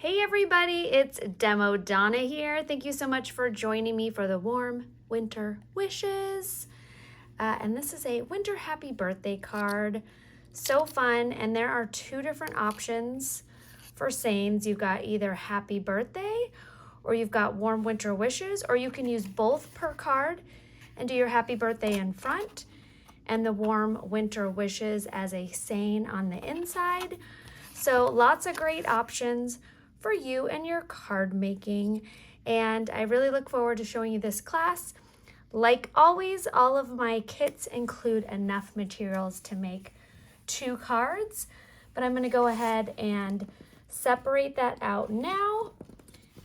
Hey everybody, it's Demo Donna here. Thank you so much for joining me for the warm winter wishes. And this is a winter happy birthday card. So fun, and there are two different options for sayings. You've got either happy birthday or you've got warm winter wishes, or you can use both per card and do your happy birthday in front and the warm winter wishes as a saying on the inside. So lots of great options for you and your card making, and I really look forward to showing you this class. Like always, all of my kits include enough materials to make 2 cards, but I'm going to go ahead and separate that out now,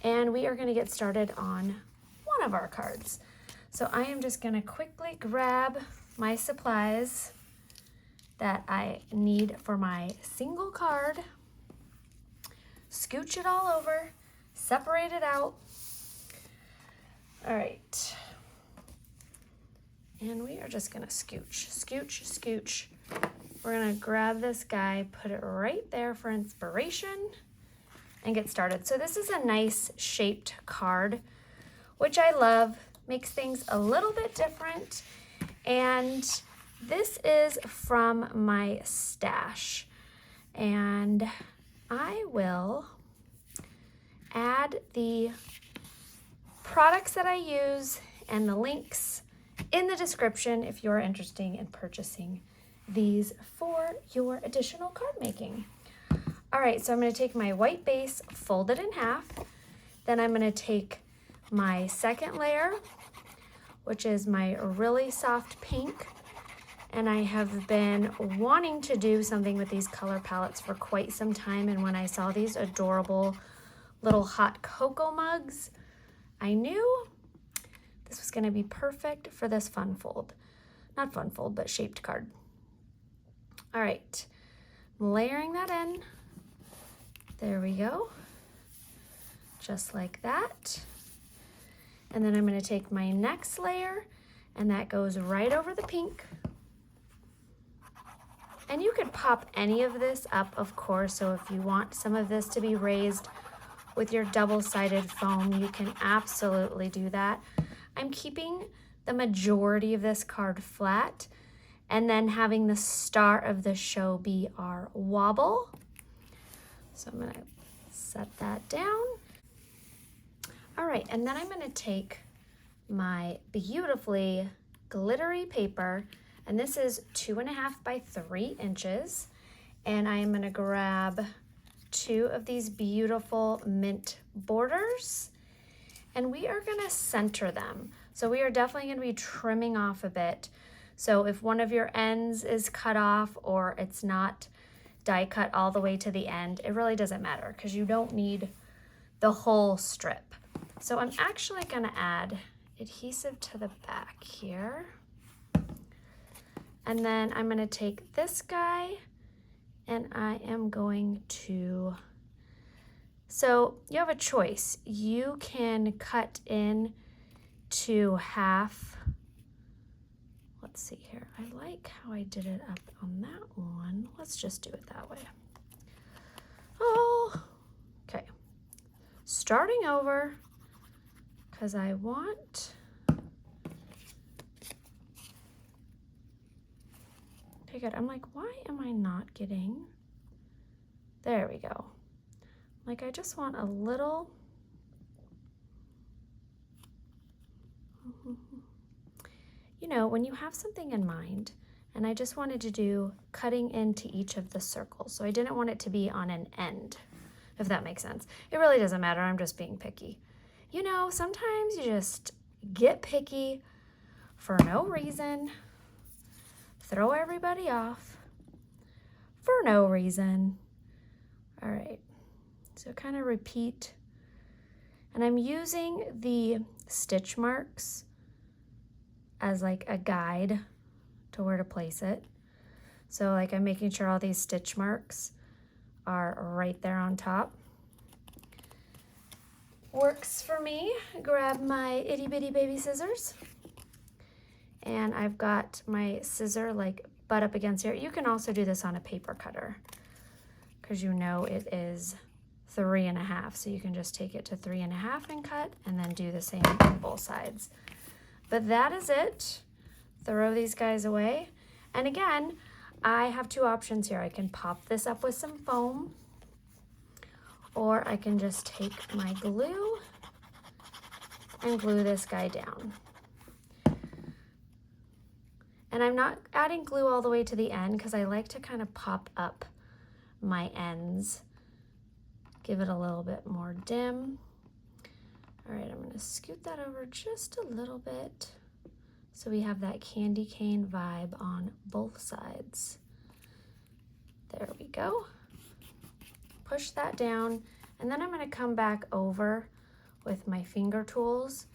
and we are going to get started on one of our cards. So I am just going to quickly grab my supplies that I need for my single card, scooch it all over, separate it out. All right. And we are just gonna scooch. We're gonna grab this guy, put it right there for inspiration, and get started. So this is a nice shaped card, which I love, makes things a little bit different. And this is from my stash. And I will add the products that I use and the links in the description if you're interested in purchasing these for your additional card making. All right, so I'm going to take my white base, fold it in half. Then I'm going to take my second layer, which is my really soft pink. And I have been wanting to do something with these color palettes for quite some time. And when I saw these adorable little hot cocoa mugs, I knew this was going to be perfect for this fun fold. Not fun fold, but shaped card. All right, I'm layering that in. There we go. Just like that. And then I'm going to take my next layer, and that goes right over the pink. And you could pop any of this up, of course, so if you want some of this to be raised with your double-sided foam, you can absolutely do that. I'm keeping the majority of this card flat, and then having the star of the show be our wobble. So I'm gonna set that down. All right, and then I'm gonna take my beautifully glittery paper, and this is 2.5 by 3 inches. And I am going to grab 2 of these beautiful mint borders, and we are going to center them. So we are definitely going to be trimming off a bit. So if one of your ends is cut off or it's not die cut all the way to the end, it really doesn't matter because you don't need the whole strip. So I'm actually going to add adhesive to the back here. And then I'm going to take this guy and I am going to, so you have a choice. You can cut in to half. Let's see here. I like how I did it up on that one. Let's just do it that way. Oh, okay. Starting over because I want, okay, good. I'm like, why am I not getting, there we go. Like, I just want a little, you know, when you have something in mind, and I just wanted to do cutting into each of the circles. So I didn't want it to be on an end, if that makes sense. It really doesn't matter. I'm just being picky. You know, sometimes you just get picky for no reason. Throw everybody off for no reason. All right, so kind of repeat. And I'm using the stitch marks as like a guide to where to place it. So like I'm making sure all these stitch marks are right there on top. Works for me. Grab my itty bitty baby scissors. And I've got my scissor like butt up against here. You can also do this on a paper cutter because you know it is 3.5. So you can just take it to 3.5 and cut, and then do the same on both sides. But that is it. Throw these guys away. And again, I have two options here. I can pop this up with some foam, or I can just take my glue and glue this guy down. And I'm not adding glue all the way to the end because I like to kind of pop up my ends, give it a little bit more dim. All right, I'm gonna scoot that over just a little bit so we have that candy cane vibe on both sides. There we go. Push that down, and then I'm gonna come back over with my finger tools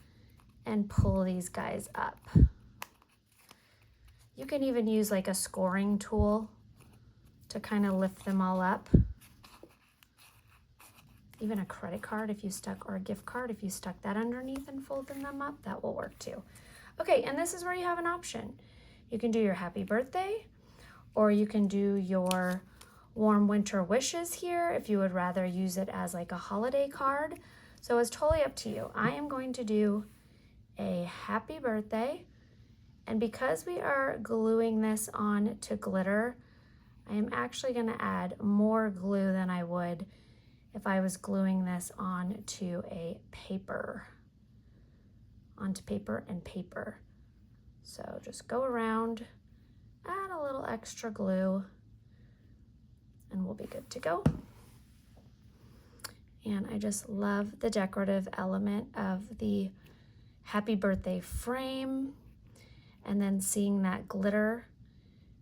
and pull these guys up. You can even use like a scoring tool to kind of lift them all up. Even a credit card if you stuck, or a gift card, if you stuck that underneath and folded them up, that will work too. Okay, and this is where you have an option. You can do your happy birthday, or you can do your warm winter wishes here if you would rather use it as like a holiday card. So it's totally up to you. I am going to do a happy birthday, and because we are gluing this on to glitter, I am actually going to add more glue than I would if I was gluing this onto a paper, onto paper and paper. So just go around, add a little extra glue, and we'll be good to go. And I just love the decorative element of the happy birthday frame, and then seeing that glitter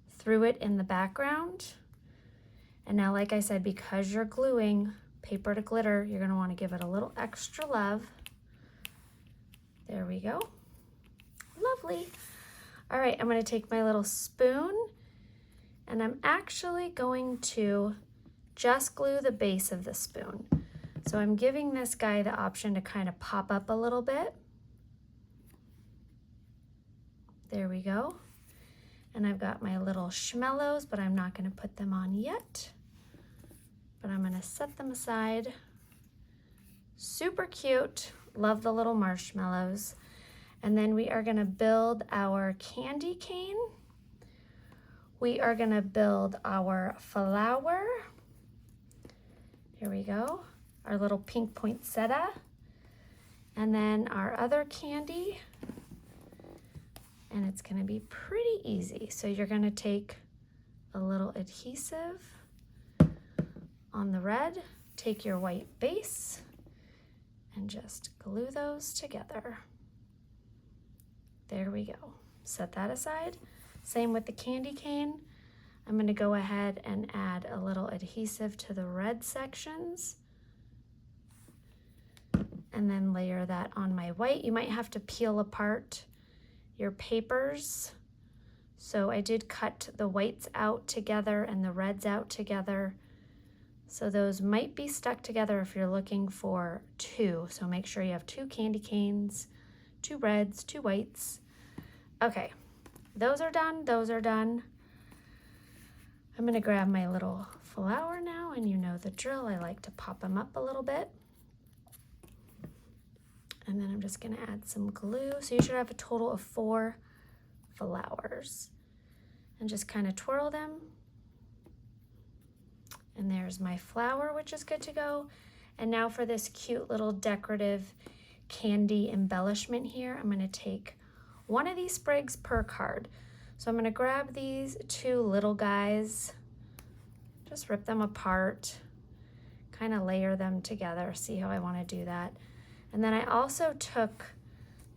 through it in the background. And now, like I said, because you're gluing paper to glitter, you're gonna wanna give it a little extra love. There we go. Lovely. All right, I'm gonna take my little spoon, and I'm actually going to just glue the base of the spoon. So I'm giving this guy the option to kind of pop up a little bit. There we go. And I've got my little schmellows, but I'm not gonna put them on yet. But I'm gonna set them aside. Super cute. Love the little marshmallows. And then we are gonna build our candy cane. We are gonna build our flower. Here we go. Our little pink poinsettia. And then our other candy. And it's gonna be pretty easy. So you're gonna take a little adhesive on the red, take your white base, and just glue those together. There we go. Set that aside. Same with the candy cane. I'm gonna go ahead and add a little adhesive to the red sections, and then layer that on my white. You might have to peel apart your papers. So I did cut the whites out together and the reds out together. So those might be stuck together if you're looking for two. So make sure you have two candy canes, two reds, two whites. Okay, those are done, those are done. I'm gonna grab my little flower now, and you know the drill. I like to pop them up a little bit. And then I'm just gonna add some glue. So you should have a total of 4 flowers. And just kind of twirl them. And there's my flower, which is good to go. And now for this cute little decorative candy embellishment here, I'm gonna take one of these sprigs per card. So I'm gonna grab these 2 little guys, just rip them apart, kind of layer them together, see how I wanna do that. And then I also took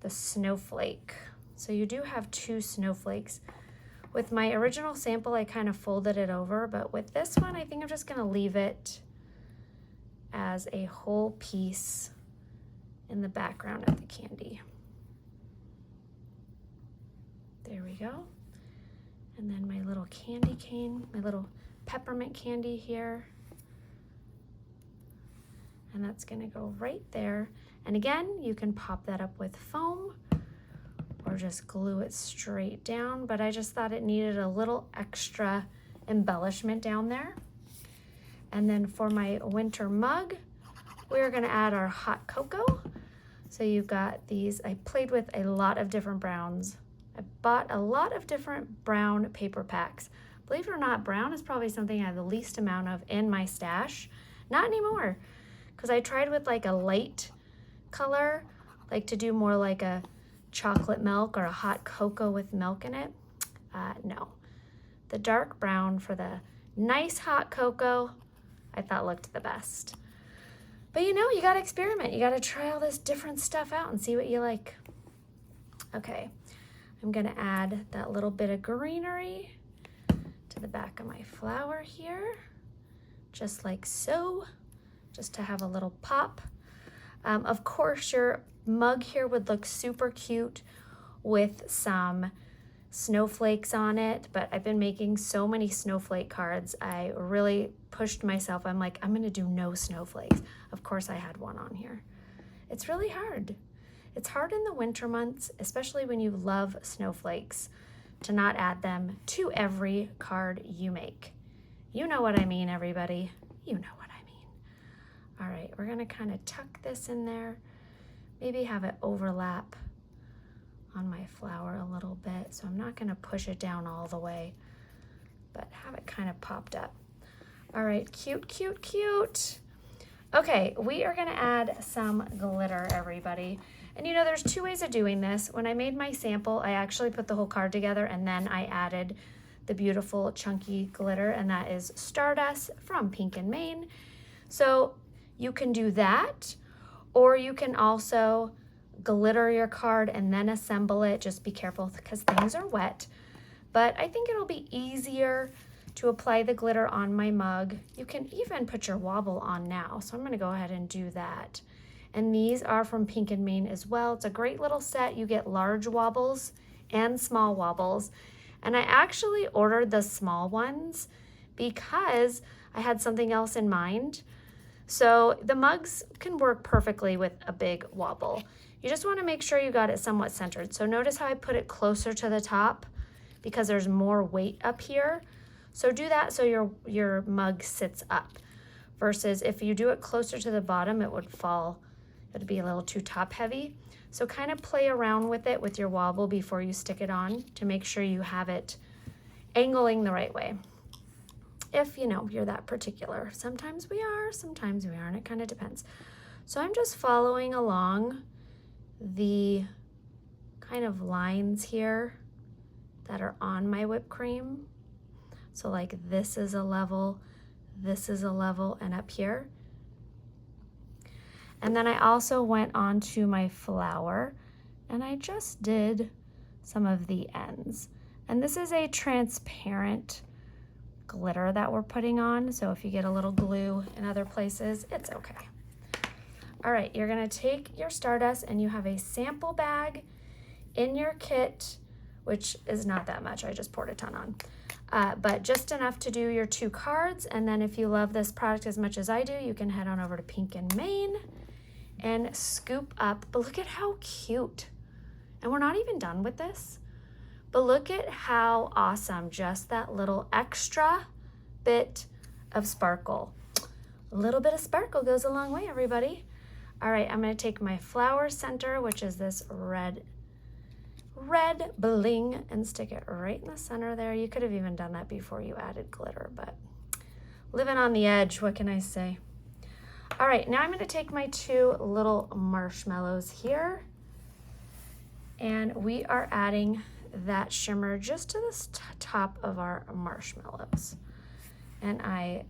the snowflake. So you do have 2 snowflakes. With my original sample, I kind of folded it over, but with this one, I think I'm just gonna leave it as a whole piece in the background of the candy. There we go. And then my little candy cane, my little peppermint candy here. And that's gonna go right there. And again, you can pop that up with foam or just glue it straight down, but I just thought it needed a little extra embellishment down there. And then for my winter mug, we're gonna add our hot cocoa. So you've got these, I played with a lot of different browns. I bought a lot of different brown paper packs. Believe it or not, brown is probably something I have the least amount of in my stash. Not anymore, because I tried with like a light color, like to do more like a chocolate milk or a hot cocoa with milk in it. No, the dark brown for the nice hot cocoa, I thought looked the best. But you know, you gotta experiment. You gotta try all this different stuff out and see what you like. Okay, I'm gonna add that little bit of greenery to the back of my flower here, just like so, just to have a little pop. Of course, your mug here would look super cute with some snowflakes on it, but I've been making so many snowflake cards. I really pushed myself. I'm like, I'm gonna do no snowflakes. Of course I had one on here. It's really hard. It's hard in the winter months, especially when you love snowflakes, to not add them to every card you make. You know what I mean, everybody. You know what I mean. All right, we're gonna kind of tuck this in there, maybe have it overlap on my flower a little bit. So I'm not gonna push it down all the way, but have it kind of popped up. All right, cute, cute, cute. Okay, we are gonna add some glitter, everybody. And you know, there's two ways of doing this. When I made my sample, I actually put the whole card together and then I added the beautiful chunky glitter, and that is Stardust from Pink and Maine. So you can do that, or you can also glitter your card and then assemble it. Just be careful because things are wet, but I think it'll be easier to apply the glitter on my mug. You can even put your Wobble on now, so I'm gonna go ahead and do that. And these are from Pink and Maine as well. It's a great little set. You get large Wobbles and small Wobbles, and I actually ordered the small ones because I had something else in mind. So the mugs can work perfectly with a big Wobble. You just want to make sure you got it somewhat centered. So notice how I put it closer to the top because there's more weight up here. So do that so your mug sits up, versus if you do it closer to the bottom, it would fall. It would be a little too top heavy. So kind of play around with it with your Wobble before you stick it on to make sure you have it angling the right way. If you know, you're that particular. Sometimes we are, sometimes we aren't. It kind of depends. So I'm just following along the kind of lines here that are on my whipped cream. So like this is a level, and up here. And then I also went on to my flower and I just did some of the ends. And this is a transparent glitter that we're putting on. So if you get a little glue in other places, it's okay. All right, you're gonna take your Stardust and you have a sample bag in your kit, which is not that much. I just poured a ton on, but just enough to do your 2 cards. And then if you love this product as much as I do, you can head on over to Pink and Maine and scoop up. But look at how cute. And we're not even done with this, but look at how awesome just that little extra bit of sparkle. A little bit of sparkle goes a long way, everybody. All right, I'm gonna take my flower center, which is this red bling, and stick it right in the center there. You could have even done that before you added glitter, but living on the edge, what can I say? All right, now I'm gonna take my 2 little marshmallows here, and we are adding that shimmer just to the top of our marshmallows. And I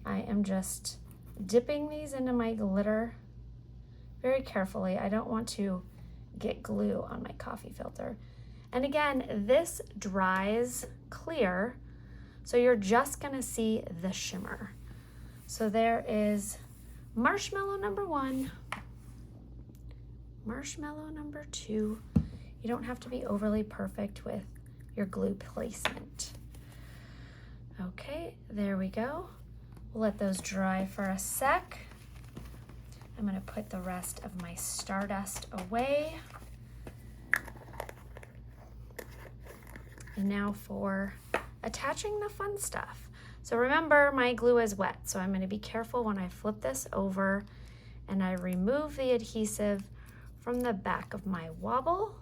am just dipping these into my glitter very carefully. I don't want to get glue on my coffee filter. And again, this dries clear, so you're just gonna see the shimmer. So there is marshmallow number 1, marshmallow number 2. You don't have to be overly perfect with your glue placement. Okay, there we go. We'll let those dry for a sec. I'm gonna put the rest of my Stardust away. And now for attaching the fun stuff. So remember, my glue is wet, so I'm going to be careful when I flip this over and I remove the adhesive from the back of my Wobble.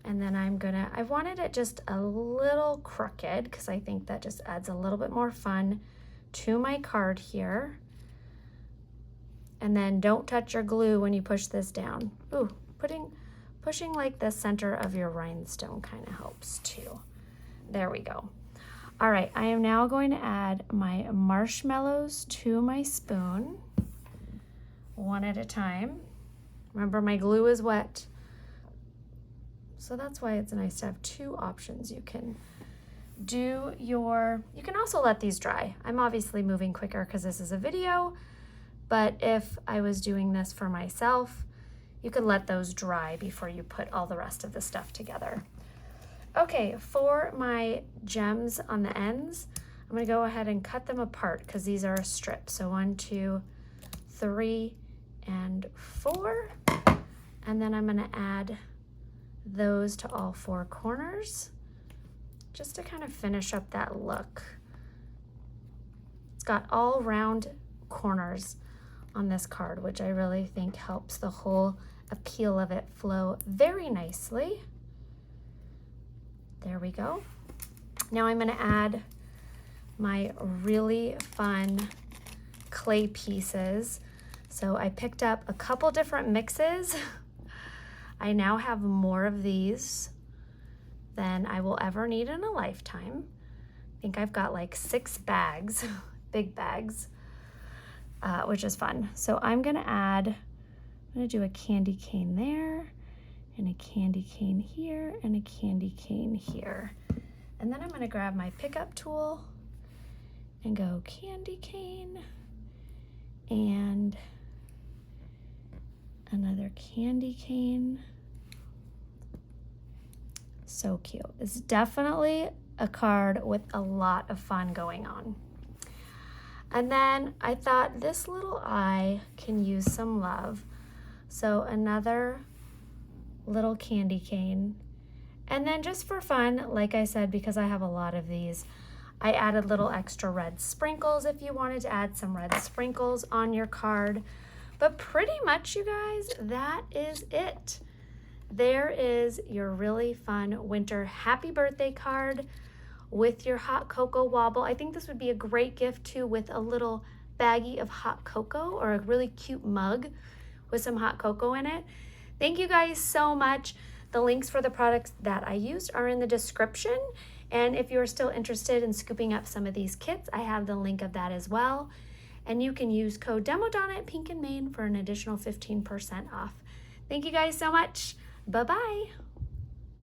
And then I wanted it just a little crooked because I think that just adds a little bit more fun to my card here. And then don't touch your glue when you push this down. Ooh, pushing like the center of your rhinestone kind of helps too. There we go. All right, I am now going to add my marshmallows to my spoon, one at a time. Remember, my glue is wet, so that's why it's nice to have two options. You can also let these dry. I'm obviously moving quicker because this is a video, but if I was doing this for myself, you could let those dry before you put all the rest of the stuff together. Okay, for my gems on the ends, I'm gonna go ahead and cut them apart because these are a strip. So 1, 2, 3, and 4. And then I'm gonna add those to all 4 corners just to kind of finish up that look. It's got all round corners on this card, which I really think helps the whole appeal of it flow very nicely. There we go. Now I'm gonna add my really fun clay pieces. So I picked up a couple different mixes. I now have more of these than I will ever need in a lifetime. I think I've got like 6 bags, big bags, which is fun. So I'm gonna do a candy cane there, and a candy cane here, and a candy cane here. And then I'm gonna grab my pickup tool and go candy cane and another candy cane. So cute. It's definitely a card with a lot of fun going on. And then I thought this little eye can use some love. So another little candy cane. And then just for fun, like I said, because I have a lot of these, I added little extra red sprinkles if you wanted to add some red sprinkles on your card. But pretty much, you guys, that is it. There is your really fun winter happy birthday card with your hot cocoa Wobble. I think this would be a great gift too, with a little baggie of hot cocoa or a really cute mug with some hot cocoa in it. Thank you guys so much. The links for the products that I used are in the description. And if you're still interested in scooping up some of these kits, I have the link of that as well. And you can use code DEMODonna at Pink and Main for an additional 15% off. Thank you guys so much. Bye-bye.